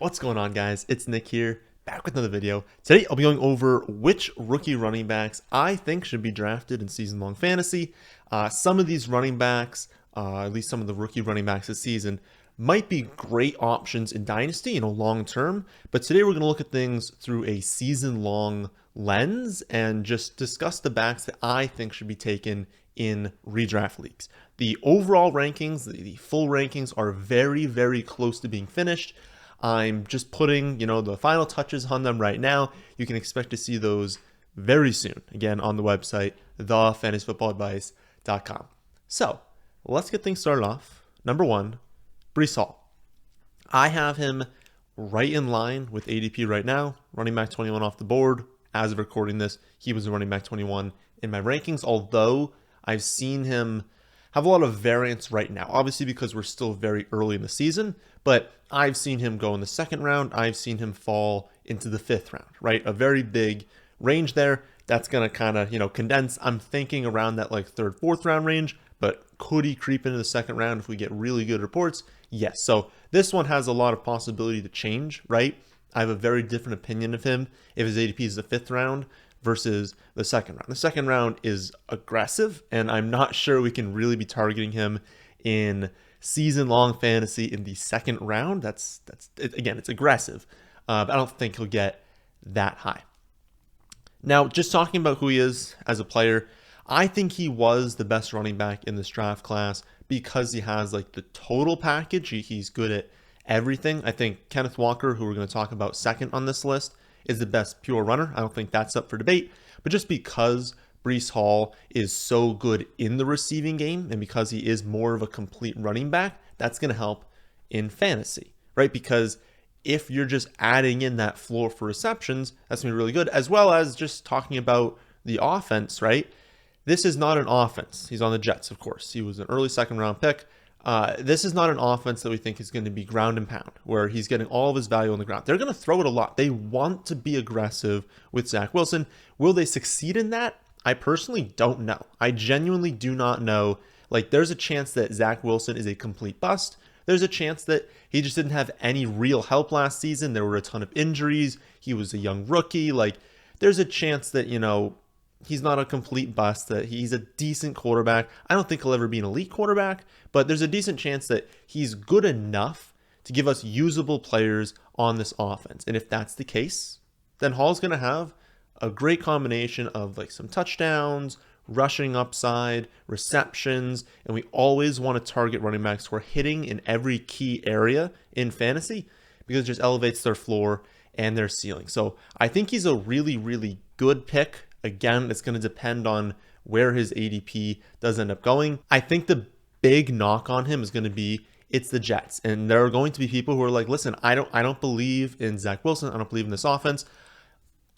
What's going on, guys? It's Nick here, back with another video. Today, I'll be going over which rookie running backs I think should be drafted in season-long fantasy. Some of these running backs, at least some of the rookie running backs this season, might be great options in dynasty, long term. But today, we're going to look at things through a season-long lens and just discuss the backs that I think should be taken in redraft leagues. The overall rankings, the full rankings, are very, very close to being finished. I'm just putting, the final touches on them right now. You can expect to see those very soon, again, on the website, thefantasyfootballadvice.com. So, let's get things started off. Number one, Breece Hall. I have him right in line with ADP right now, running back 21 off the board. As of recording this, he was a running back 21 in my rankings, although I've seen him have a lot of variance right now, obviously because we're still very early in the season, but I've seen him go in the second round. I've seen him fall into the fifth round, right? A very big range there. That's going to kind of, condense. I'm thinking around that like third, fourth round range, but could he creep into the second round if we get really good reports? Yes. So this one has a lot of possibility to change, right? I have a very different opinion of him if his ADP is the fifth round versus the second round. The second round is aggressive, and I'm not sure we can really be targeting him in season-long fantasy in the second round. That's again, it's aggressive, but I don't think he'll get that high. Now, just talking about who he is as a player, I think he was the best running back in this draft class because he has like the total package. He's good at everything. I think Kenneth Walker, who we're going to talk about second on this list, is the best pure runner. I don't think that's up for debate, but just because Breece Hall is so good in the receiving game and because he is more of a complete running back, that's going to help in fantasy, right? Because if you're just adding in that floor for receptions, that's going to be really good, as well as just talking about the offense, right? This is not an offense. He's on the Jets, of course. He was an early second round pick. This is not an offense that we think is going to be ground and pound, where he's getting all of his value on the ground. They're going to throw it a lot. They want to be aggressive with Zach Wilson. Will they succeed in that? I personally don't know. I genuinely do not know. Like, there's a chance that Zach Wilson is a complete bust. There's a chance that he just didn't have any real help last season. There were a ton of injuries. He was a young rookie. Like, there's a chance that, he's not a complete bust, that he's a decent quarterback. I don't think he'll ever be an elite quarterback, but there's a decent chance that he's good enough to give us usable players on this offense. And if that's the case, then Hall's going to have a great combination of like some touchdowns, rushing upside, receptions, and we always want to target running backs who are hitting in every key area in fantasy because it just elevates their floor and their ceiling. So I think he's a really, really good pick. Again, it's going to depend on where his ADP does end up going. I think the big knock on him is going to be it's the Jets. And there are going to be people who are like, listen, I don't believe in Zach Wilson. I don't believe in this offense.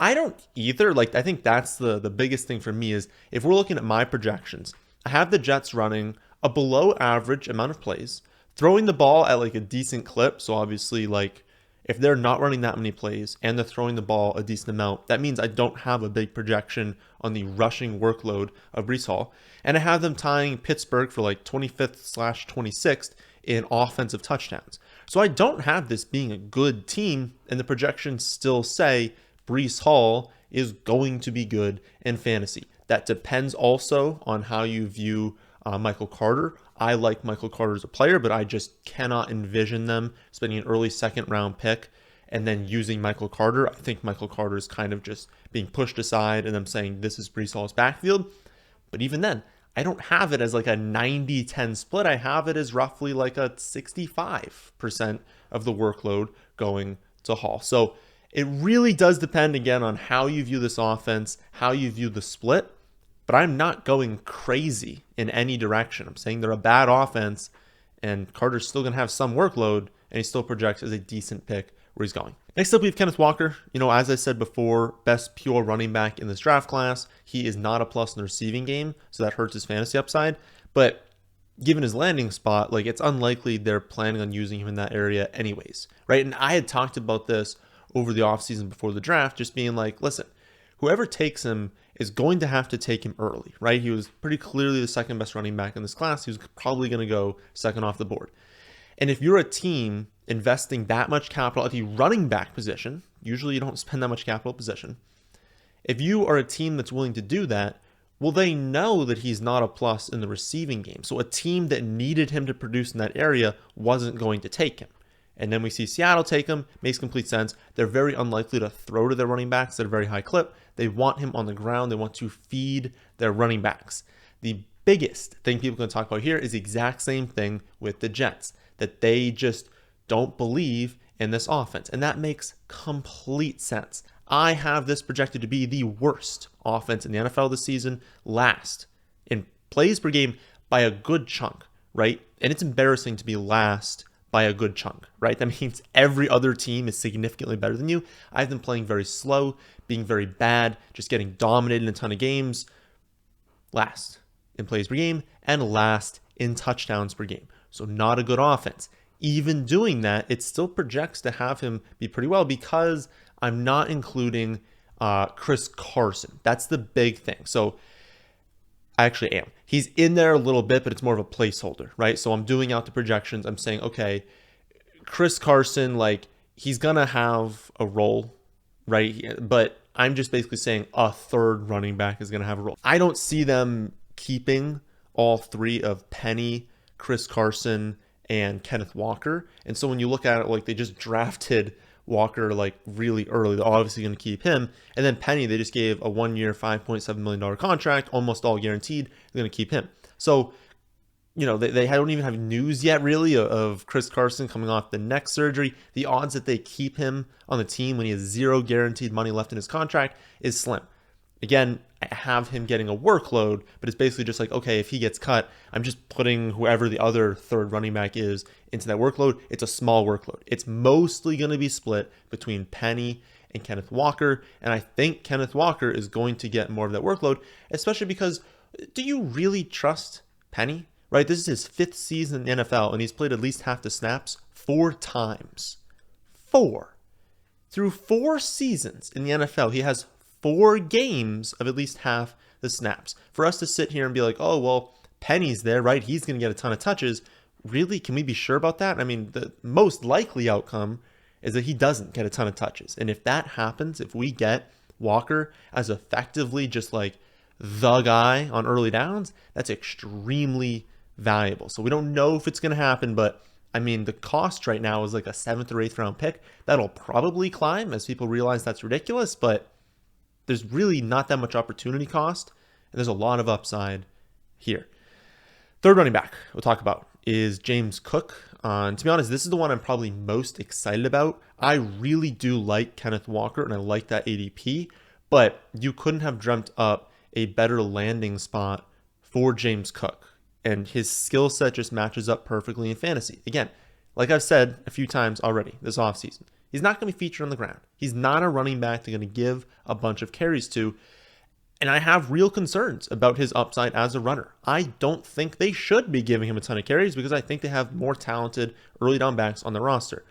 I don't either. Like, I think that's the biggest thing for me is if we're looking at my projections, I have the Jets running a below average amount of plays, throwing the ball at like a decent clip. So obviously, like, if they're not running that many plays and they're throwing the ball a decent amount, that means I don't have a big projection on the rushing workload of Breece Hall. And I have them tying Pittsburgh for like 25th/26th in offensive touchdowns. So I don't have this being a good team, and the projections still say Breece Hall is going to be good in fantasy. That depends also on how you view Michael Carter. I like Michael Carter as a player, but I just cannot envision them spending an early second round pick and then using Michael Carter. I think Michael Carter is kind of just being pushed aside and them saying this is Breece Hall's backfield. But even then, I don't have it as like a 90-10 split. I have it as roughly like a 65% of the workload going to Hall. So it really does depend, again, on how you view this offense, how you view the split. But I'm not going crazy in any direction. I'm saying they're a bad offense, and Carter's still going to have some workload, and he still projects as a decent pick where he's going. Next up, we have Kenneth Walker. As I said before, best pure running back in this draft class. He is not a plus in the receiving game, so that hurts his fantasy upside. But given his landing spot, like, it's unlikely they're planning on using him in that area anyways, right? And I had talked about this over the offseason before the draft, just being like, listen, whoever takes him is going to have to take him early, right? He was pretty clearly the second best running back in this class. He was probably going to go second off the board. And if you're a team investing that much capital at the running back position, usually you don't spend that much capital position. If you are a team that's willing to do that, well, they know that he's not a plus in the receiving game. So a team that needed him to produce in that area wasn't going to take him. And then we see Seattle take him. Makes complete sense. They're very unlikely to throw to their running backs at a very high clip. They want him on the ground. They want to feed their running backs. The biggest thing people can talk about here is the exact same thing with the Jets, that they just don't believe in this offense. And that makes complete sense. I have this projected to be the worst offense in the NFL this season, last in plays per game by a good chunk, right? And it's embarrassing to be last by a good chunk, right? That means every other team is significantly better than you. I've been playing very slow, being very bad, just getting dominated in a ton of games. Last in plays per game and last in touchdowns per game. So not a good offense. Even doing that, it still projects to have him be pretty well because I'm not including Chris Carson. That's the big thing. So I actually am. He's in there a little bit, but it's more of a placeholder, right? So I'm doing out the projections. I'm saying, okay, Chris Carson, like, he's going to have a role, right? But I'm just basically saying a third running back is going to have a role. I don't see them keeping all three of Penny, Chris Carson, and Kenneth Walker. And so when you look at it, like, they just drafted Walker like really early. They're obviously going to keep him. And then Penny, they just gave a 1-year, $5.7 million contract, almost all guaranteed. They're going to keep him. So, you know, they don't even have news yet really of Chris Carson coming off the neck surgery. The odds that they keep him on the team when he has zero guaranteed money left in his contract is slim. Again, I have him getting a workload, but it's basically just like, okay, if he gets cut, I'm just putting whoever the other third running back is into that workload. It's a small workload. It's mostly going to be split between Penny and Kenneth Walker, and I think Kenneth Walker is going to get more of that workload, especially because do you really trust Penny? Right? This is his 5th season in the NFL, and he's played at least half the snaps 4 times. 4. Through 4 seasons in the NFL, he has 4 games of at least half the snaps. For us to sit here and be like, oh, well, Penny's there, right? He's going to get a ton of touches. Really? Can we be sure about that? I mean, the most likely outcome is that he doesn't get a ton of touches. And if that happens, if we get Walker as effectively just like the guy on early downs, that's extremely valuable. So we don't know if it's going to happen, but I mean, the cost right now is like a 7th or 8th round pick. That'll probably climb as people realize that's ridiculous, but there's really not that much opportunity cost, and there's a lot of upside here. Third running back we'll talk about is James Cook. And to be honest, this is the one I'm probably most excited about. I really do like Kenneth Walker, and I like that ADP, but you couldn't have dreamt up a better landing spot for James Cook. And his skill set just matches up perfectly in fantasy. Again, like I've said a few times already this offseason, he's not going to be featured on the ground. He's not a running back they're going to give a bunch of carries to. And I have real concerns about his upside as a runner. I don't think they should be giving him a ton of carries because I think they have more talented early down backs on the roster.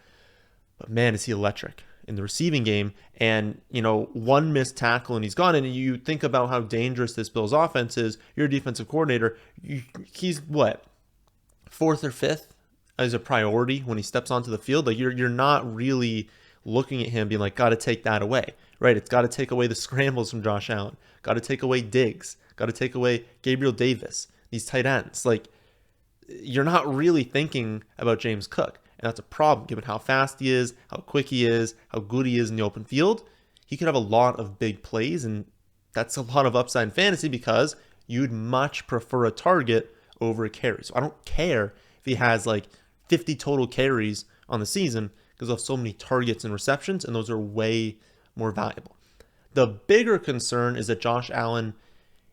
But man, is he electric in the receiving game. And, you know, one missed tackle and he's gone. And you think about how dangerous this Bills offense is. You're a defensive coordinator. He's what? 4th or 5th as a priority when he steps onto the field. Like you're not really looking at him being like, got to take that away, right? It's got to take away the scrambles from Josh Allen. Got to take away Diggs. Got to take away Gabriel Davis. These tight ends. Like you're not really thinking about James Cook. And that's a problem given how fast he is, how quick he is, how good he is in the open field. He could have a lot of big plays, and that's a lot of upside in fantasy because you'd much prefer a target over a carry. So I don't care if he has like 50 total carries on the season because of so many targets and receptions, and those are way more valuable. The bigger concern is that Josh Allen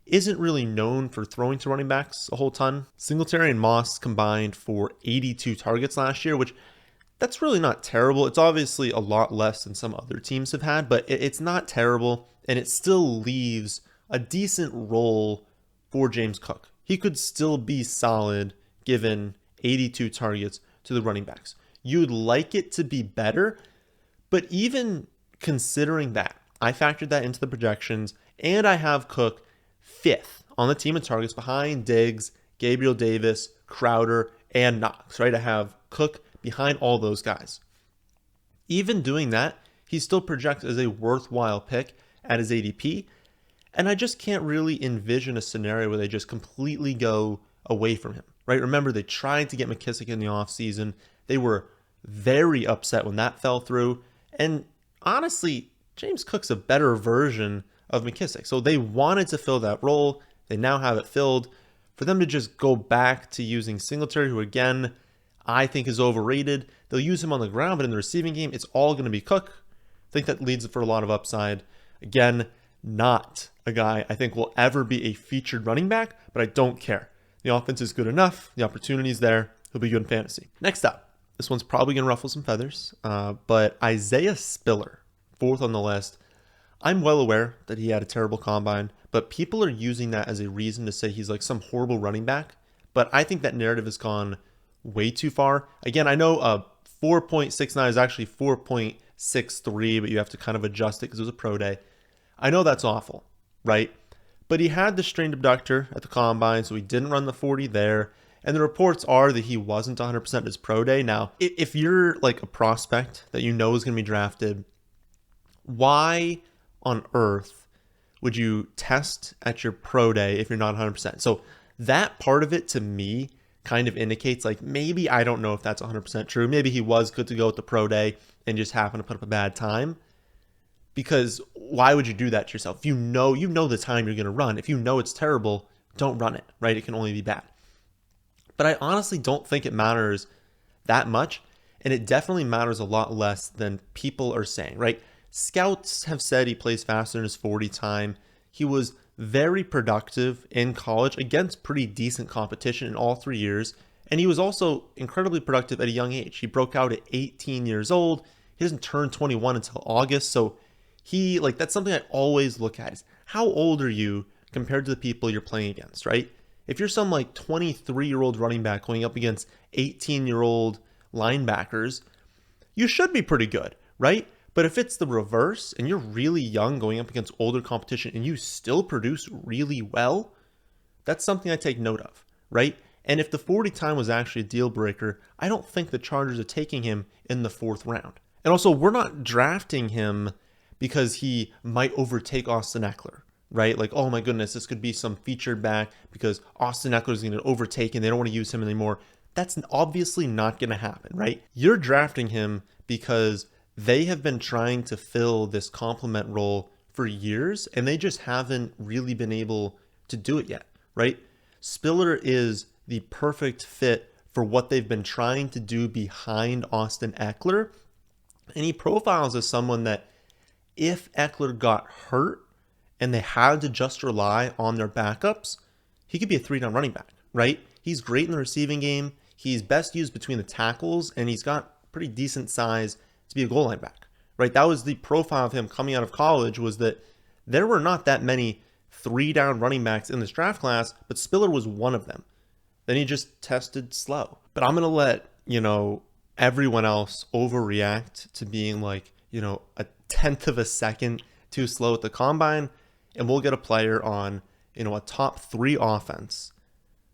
isn't really known for throwing to running backs a whole ton. Singletary and Moss combined for 82 targets last year, which that's really not terrible. It's obviously a lot less than some other teams have had, but it's not terrible, and it still leaves a decent role for James Cook. He could still be solid given 82 targets to the running backs. You'd like it to be better, but even considering that, I factored that into the projections, and I have Cook 5th on the team in targets behind Diggs, Gabriel Davis, Crowder, and Knox, right? I have Cook behind all those guys. Even doing that, he still projects as a worthwhile pick at his ADP. And I just can't really envision a scenario where they just completely go away from him, right? Remember, they tried to get McKissic in the offseason. They were very upset when that fell through. And honestly, James Cook's a better version of McKissic. So they wanted to fill that role. They now have it filled. For them to just go back to using Singletary, who again, I think is overrated. They'll use him on the ground, but in the receiving game, it's all going to be Cook. I think that leads for a lot of upside. Again, not a guy I think will ever be a featured running back, but I don't care. The offense is good enough. The opportunity's there. He'll be good in fantasy. Next up, this one's probably going to ruffle some feathers, but Isaiah Spiller, 4th on the list. I'm well aware that he had a terrible combine, but people are using that as a reason to say he's like some horrible running back. But I think that narrative has gone way too far. Again, I know 4.69 is actually 4.63, but you have to kind of adjust it because it was a pro day. I know that's awful, right? But he had the strained abductor at the combine, so he didn't run the 40 there. And the reports are that he wasn't 100% at his pro day. Now, if you're like a prospect that you know is going to be drafted, why on earth would you test at your pro day if you're not 100%? So that part of it to me kind of indicates like maybe I don't know if that's 100% true. Maybe he was good to go at the pro day and just happened to put up a bad time. Because why would you do that to yourself? If you know the time you're going to run. If you know it's terrible, don't run it, right? It can only be bad. But I honestly don't think it matters that much. And it definitely matters a lot less than people are saying, right? Scouts have said he plays faster in his 40 time. He was very productive in college against pretty decent competition in all 3 years. And he was also incredibly productive at a young age. He broke out at 18 years old. He doesn't turn 21 until August. So that's something I always look at is how old are you compared to the people you're playing against, right? If you're some like 23-year-old running back going up against 18-year-old linebackers, you should be pretty good, right? But if it's the reverse and you're really young going up against older competition and you still produce really well, that's something I take note of, right? And if the 40 time was actually a deal breaker, I don't think the Chargers are taking him in the 4th round. And also, we're not drafting him because he might overtake Austin Eckler, right? Like, oh my goodness, this could be some featured back because Austin Eckler is going to overtake and they don't want to use him anymore. That's obviously not going to happen, right? You're drafting him because they have been trying to fill this complement role for years and they just haven't really been able to do it yet, right? Spiller is the perfect fit for what they've been trying to do behind Austin Eckler. And he profiles as someone that if Eckler got hurt and they had to just rely on their backups, he could be a 3-down running back, right? He's great in the receiving game. He's best used between the tackles, and he's got pretty decent size to be a goal line back, right? That was the profile of him coming out of college, was that there were not that many 3-down running backs in this draft class, but Spiller was one of them. Then he just tested slow. But I'm going to let, everyone else overreact to being like, a 1/10 of a second too slow at the combine, and we'll get a player on, a top 3 offense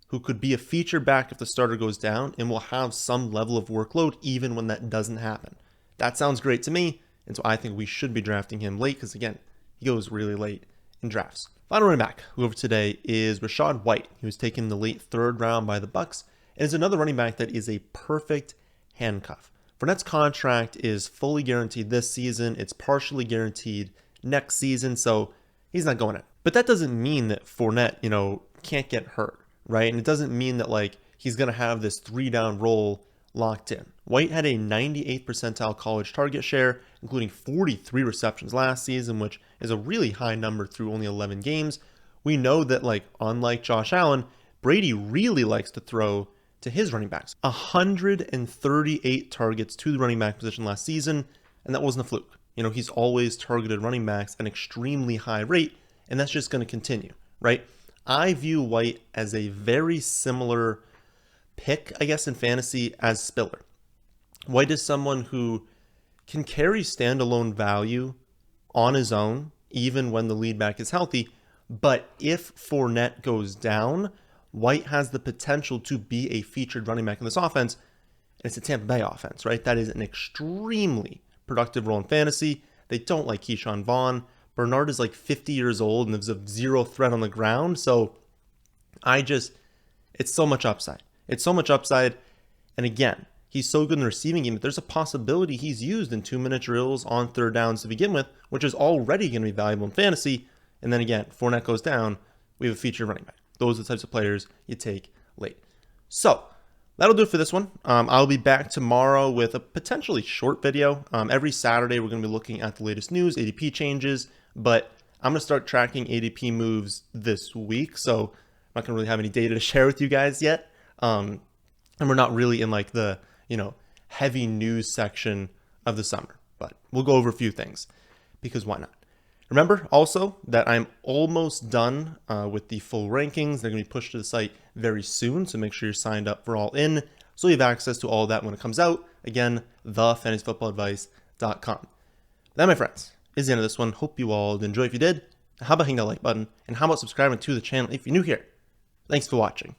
who could be a feature back if the starter goes down and will have some level of workload even when that doesn't happen. That sounds great to me, and so I think we should be drafting him late because, again, he goes really late in drafts. Final running back who over today is Rachaad White. He was taken in the late 3rd round by the Bucs and is another running back that is a perfect handcuff. Fournette's contract is fully guaranteed this season. It's partially guaranteed next season, so he's not going in. But that doesn't mean that Fournette, can't get hurt, right? And it doesn't mean that he's going to have this 3-down role locked in. White had a 98th percentile college target share, including 43 receptions last season, which is a really high number through only 11 games. We know that unlike Josh Allen, Brady really likes to throw to his running backs. 138 targets to the running back position last season, and that wasn't a fluke. He's always targeted running backs at an extremely high rate, and that's just going to continue, right? I view White as a very similar pick, I guess, in fantasy as Spiller. White is someone who can carry standalone value on his own, even when the lead back is healthy, but if Fournette goes down, White has the potential to be a featured running back in this offense. and it's a Tampa Bay offense, right? That is an extremely productive role in fantasy. They don't like Keyshawn Vaughn. Bernard is like 50 years old and there's a zero threat on the ground. So it's so much upside. It's so much upside. And again, he's so good in the receiving game that there's a possibility he's used in 2-minute drills on third downs to begin with, which is already going to be valuable in fantasy. And then again, Fournette goes down, we have a featured running back. Those are the types of players you take late. So that'll do it for this one. I'll be back tomorrow with a potentially short video. Every Saturday, we're going to be looking at the latest news, ADP changes, but I'm going to start tracking ADP moves this week. So I'm not going to really have any data to share with you guys yet. And we're not really in like the, heavy news section of the summer, but we'll go over a few things because why not? Remember also that I'm almost done with the full rankings. They're going to be pushed to the site very soon, so make sure you're signed up for All In so you have access to all of that when it comes out. Again, thefantasyfootballadvice.com. That, my friends, is the end of this one. Hope you all enjoy. If you did, how about hitting that like button? And how about subscribing to the channel if you're new here? Thanks for watching.